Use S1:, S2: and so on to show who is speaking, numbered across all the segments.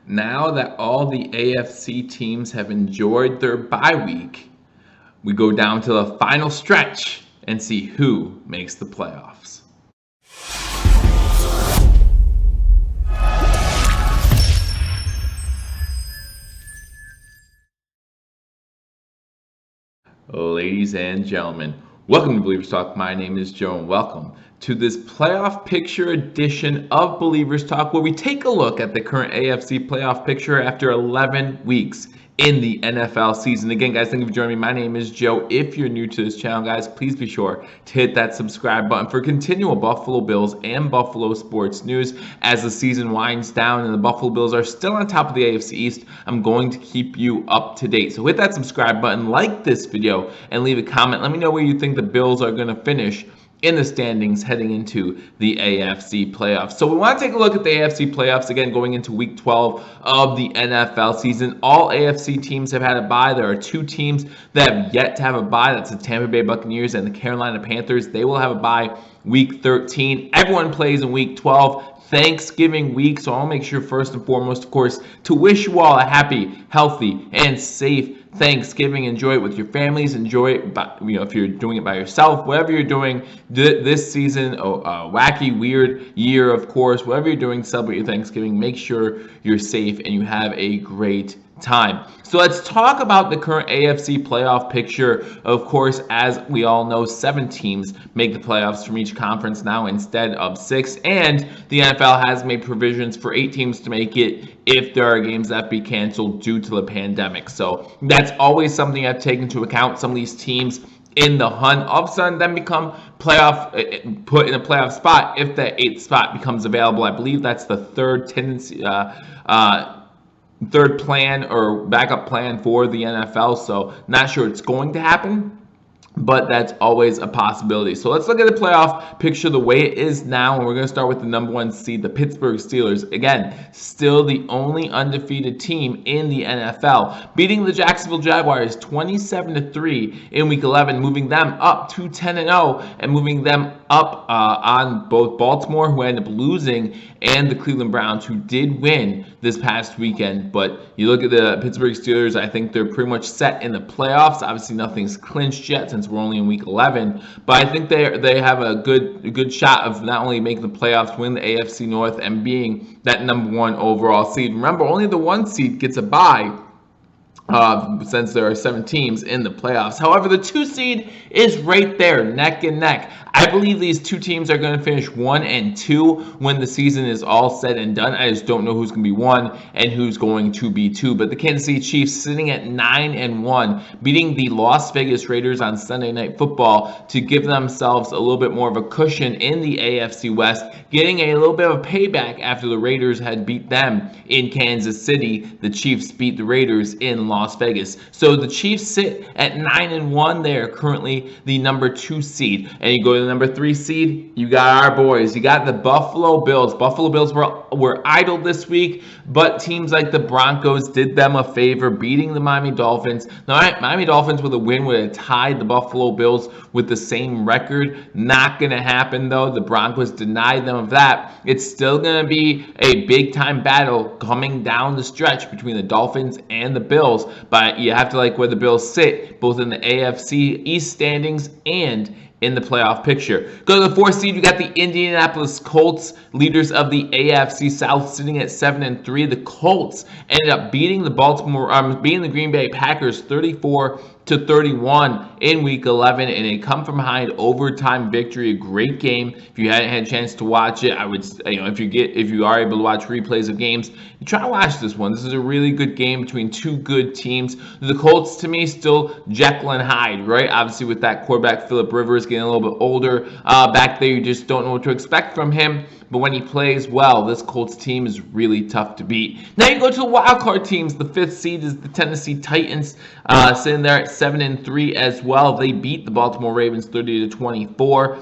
S1: Now that all the AFC teams have enjoyed their bye week, we go down to the final stretch and see who makes the playoffs. Ladies and gentlemen, welcome to Believers Talk. My name is Joe, and welcome to this playoff picture edition of Believers Talk, where we take a look at the current AFC playoff picture after 11 weeks in the NFL season. Again, guys, thank you for joining me. My name is Joe. If you're new to this channel, guys, please be sure to hit that subscribe button for continual Buffalo Bills and Buffalo sports news as the season winds down and the Buffalo Bills are still on top of the AFC East. I'm going to keep you up to date. So hit that subscribe button, like this video, and leave a comment. Let me know where you think the Bills are going to finish in the standings heading into the AFC playoffs. So we want to take a look at the AFC playoffs again going into week 12 of the NFL season. All AFC teams have had a bye. There are two teams that have yet to have a bye. That's the Tampa Bay Buccaneers and the Carolina Panthers. They will have a bye week 13. Everyone plays in week 12. Thanksgiving week, so I'll make sure first and foremost, of course, to wish you all a happy, healthy, and safe Thanksgiving. Enjoy it with your families. Enjoy it, if you're doing it by yourself, whatever you're doing this season, a wacky, weird year, of course, whatever you're doing, celebrate your Thanksgiving. Make sure you're safe and you have a great time. So let's talk about the current AFC playoff picture. Of course, as we all know, 7 teams make the playoffs from each conference now instead of 6, and the NFL has made provisions for 8 teams to make it if there are games that be canceled due to the pandemic. So that's always something I've taken into account. Some of these teams in the hunt all of a sudden then become put in a playoff spot if that 8th spot becomes available. I believe that's the third plan or backup plan for the NFL. So not sure it's going to happen, but that's always a possibility. So let's look at the playoff picture the way it is now, and we're going to start with the number 1 seed, the Pittsburgh Steelers. Again, still the only undefeated team in the NFL, beating the Jacksonville Jaguars 27-3 in Week 11, moving them up to 10-0, and moving them up on both Baltimore, who ended up losing, and the Cleveland Browns, who did win this past weekend. But you look at the Pittsburgh Steelers, I think they're pretty much set in the playoffs. Obviously, nothing's clinched yet since we're only in Week 11, but I think they have a good shot of not only making the playoffs, win the AFC North, and being that number 1 overall seed. Remember, only the 1 seed gets a bye, since there are 7 teams in the playoffs. However, the 2 seed is right there, neck and neck. I believe these 2 teams are going to finish 1 and 2 when the season is all said and done. I just don't know who's going to be 1 and who's going to be 2. But the Kansas City Chiefs sitting at 9-1, beating the Las Vegas Raiders on Sunday Night Football to give themselves a little bit more of a cushion in the AFC West, getting a little bit of a payback after the Raiders had beat them in Kansas City. The Chiefs beat the Raiders in Las Vegas. So the Chiefs sit at 9-1. They are currently the number 2 seed. And you go to the number 3 seed, you got our boys. You got the Buffalo Bills. Buffalo Bills were idle this week, but teams like the Broncos did them a favor, beating the Miami Dolphins. Now, Miami Dolphins with a win would have tied the Buffalo Bills with the same record. Not going to happen, though. The Broncos denied them of that. It's still going to be a big-time battle coming down the stretch between the Dolphins and the Bills, but you have to like where the Bills sit, both in the AFC East standings and in the playoff picture. Go to the 4th seed, you got the Indianapolis Colts, leaders of the AFC South, sitting at 7-3. The Colts ended up beating the Green Bay Packers 34-31 in Week 11 in a come-from-behind overtime victory. A great game. If you hadn't had a chance to watch it, I would, if you are able to watch replays of games, you try to watch this one. This is a really good game between 2 good teams. The Colts, to me, still Jekyll and Hyde, right? Obviously, with that quarterback Phillip Rivers getting a little bit older back there, you just don't know what to expect from him. But when he plays well, this Colts team is really tough to beat. Now you go to the wildcard teams. The 5th seed is the Tennessee Titans, sitting there at 7-3 as well. They beat the Baltimore Ravens 30-24.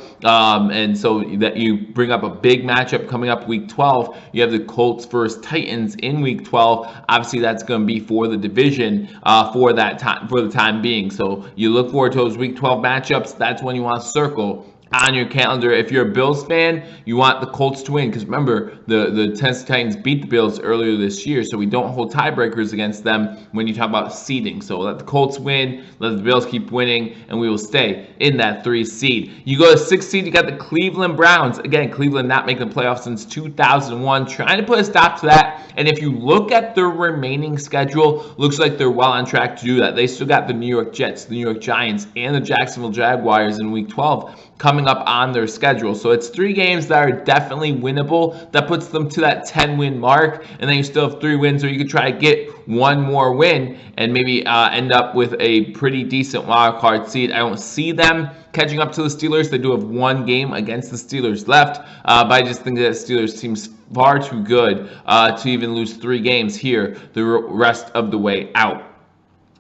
S1: And so that you bring up a big matchup coming up Week 12. You have the Colts versus Titans in Week 12. Obviously, that's going to be for the division for the time being. So you look forward to those Week 12 matchups. That's when you want to circle on your calendar. If you're a Bills fan, you want the Colts to win, because remember, the Tennessee Titans beat the Bills earlier this year, so we don't hold tiebreakers against them when you talk about seeding. So let the Colts win, let the Bills keep winning, and we will stay in that 3 seed. You go to 6 seed, you got the Cleveland Browns. Again, Cleveland not making the playoffs since 2001, trying to put a stop to that. And if you look at their remaining schedule, looks like they're well on track to do that. They still got the New York Jets, the New York Giants, and the Jacksonville Jaguars in Week 12 coming up on their schedule. So it's 3 games that are definitely winnable. That puts them to that 10-win mark, and then you still have 3 wins, or you could try to get 1 more win and maybe end up with a pretty decent wild card seed. I don't see them catching up to the Steelers. They do have 1 game against the Steelers left, but I just think that Steelers seems far too good to even lose 3 games here the rest of the way out.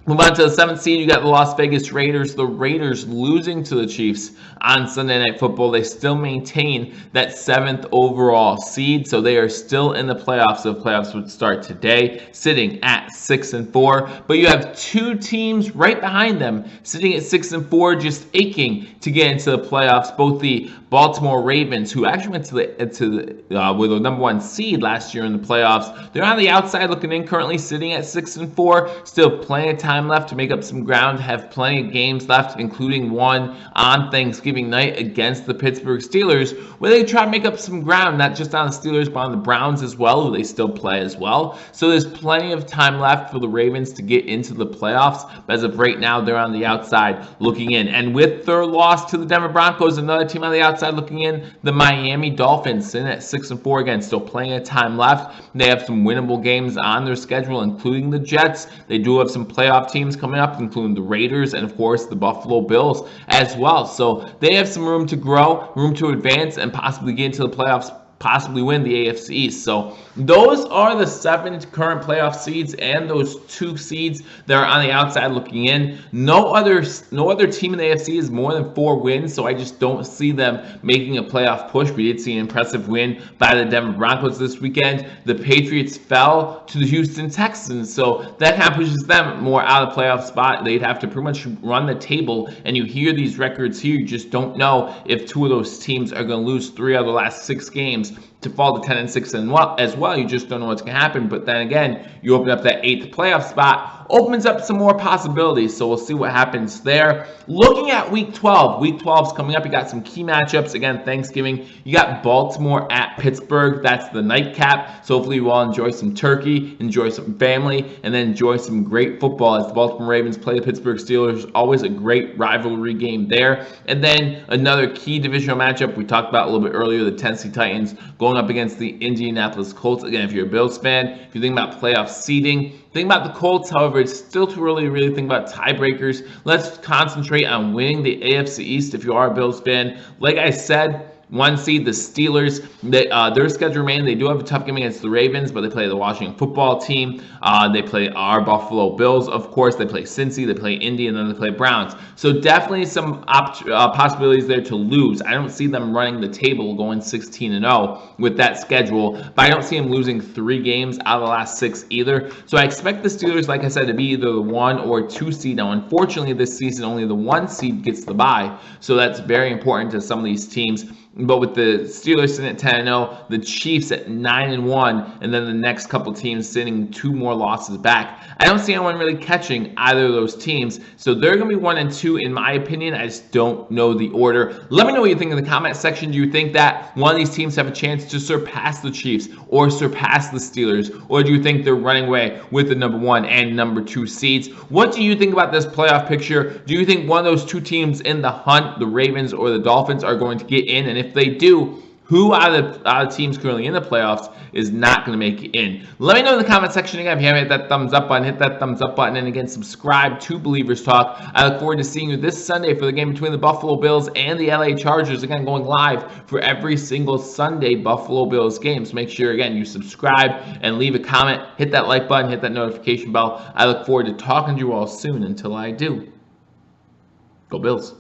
S1: Move on to the 7th seed, you got the Las Vegas Raiders. The Raiders losing to the Chiefs on Sunday Night Football. They still maintain that 7th overall seed, so they are still in the playoffs. The playoffs would start today, sitting at 6-4. But you have 2 teams right behind them, sitting at 6-4, just aching to get into the playoffs. Both the Baltimore Ravens, who actually went with the number 1 seed last year in the playoffs. They're on the outside looking in, currently sitting at 6-4. Still plenty of time left to make up some ground, have plenty of games left, including one on Thanksgiving night against the Pittsburgh Steelers, where they try to make up some ground, not just on the Steelers, but on the Browns as well, who they still play as well. So there's plenty of time left for the Ravens to get into the playoffs, but as of right now, they're on the outside looking in. And with their loss to the Denver Broncos, another team on the outside looking in, the Miami Dolphins, sitting at 6-4 again, still plenty of time left. They have some winnable games on their schedule, including the Jets. They do have some playoff teams coming up, including the Raiders and, of course, the Buffalo Bills as well. So they have some room to grow, room to advance, and possibly get into the playoffs, possibly win the AFC East. So those are the 7 current playoff seeds and those 2 seeds that are on the outside looking in. No other team in the AFC is more than 4 wins, so I just don't see them making a playoff push. We did see an impressive win by the Denver Broncos this weekend. The Patriots fell to the Houston Texans, so that kind of pushes them more out of the playoff spot. They'd have to pretty much run the table, and you hear these records here, you just don't know if 2 of those teams are going to lose 3 out of the last 6 games to fall to 10-6 as well. You just don't know what's going to happen. But then again, you open up that 8th playoff spot, opens up some more possibilities. So we'll see what happens there. Looking at Week 12. Week 12 is coming up. You got some key matchups. Again, Thanksgiving. You got Baltimore at Pittsburgh. That's the nightcap. So hopefully you all enjoy some turkey, enjoy some family, and then enjoy some great football as the Baltimore Ravens play the Pittsburgh Steelers. Always a great rivalry game there. And then another key divisional matchup we talked about a little bit earlier, the Tennessee Titans going up against the Indianapolis Colts. Again, if you're a Bills fan, if you think about playoff seeding, think about the Colts. However, it's still too early to really think about tiebreakers. Let's concentrate on winning the AFC East if you are a Bills fan. Like I said, 1 seed, the Steelers, their schedule remains. They do have a tough game against the Ravens, but they play the Washington football team. They play our Buffalo Bills, of course. They play Cincy, they play Indy, and then they play Browns. So definitely some possibilities there to lose. I don't see them running the table going 16-0 with that schedule, but I don't see them losing 3 games out of the last 6 either. So I expect the Steelers, like I said, to be either the 1 or 2 seed. Now, unfortunately, this season only the 1 seed gets the bye, so that's very important to some of these teams. But with the Steelers sitting at 10-0, the Chiefs at 9-1, and then the next couple teams sitting 2 more losses back, I don't see anyone really catching either of those teams. So they're going to be 1 and 2 in my opinion. I just don't know the order. Let me know what you think in the comment section. Do you think that one of these teams have a chance to surpass the Chiefs or surpass the Steelers? Or do you think they're running away with the number 1 and number 2 seeds? What do you think about this playoff picture? Do you think one of those 2 teams in the hunt, the Ravens or the Dolphins, are going to get in? And if they do, who out of the teams currently in the playoffs is not going to make it in? Let me know in the comment section. Again, if you haven't hit that thumbs up button, hit that thumbs up button. And again, subscribe to Believers Talk. I look forward to seeing you this Sunday for the game between the Buffalo Bills and the LA Chargers. Again, going live for every single Sunday Buffalo Bills game. So make sure, again, you subscribe and leave a comment. Hit that like button, hit that notification bell. I look forward to talking to you all soon. Until I do, go Bills.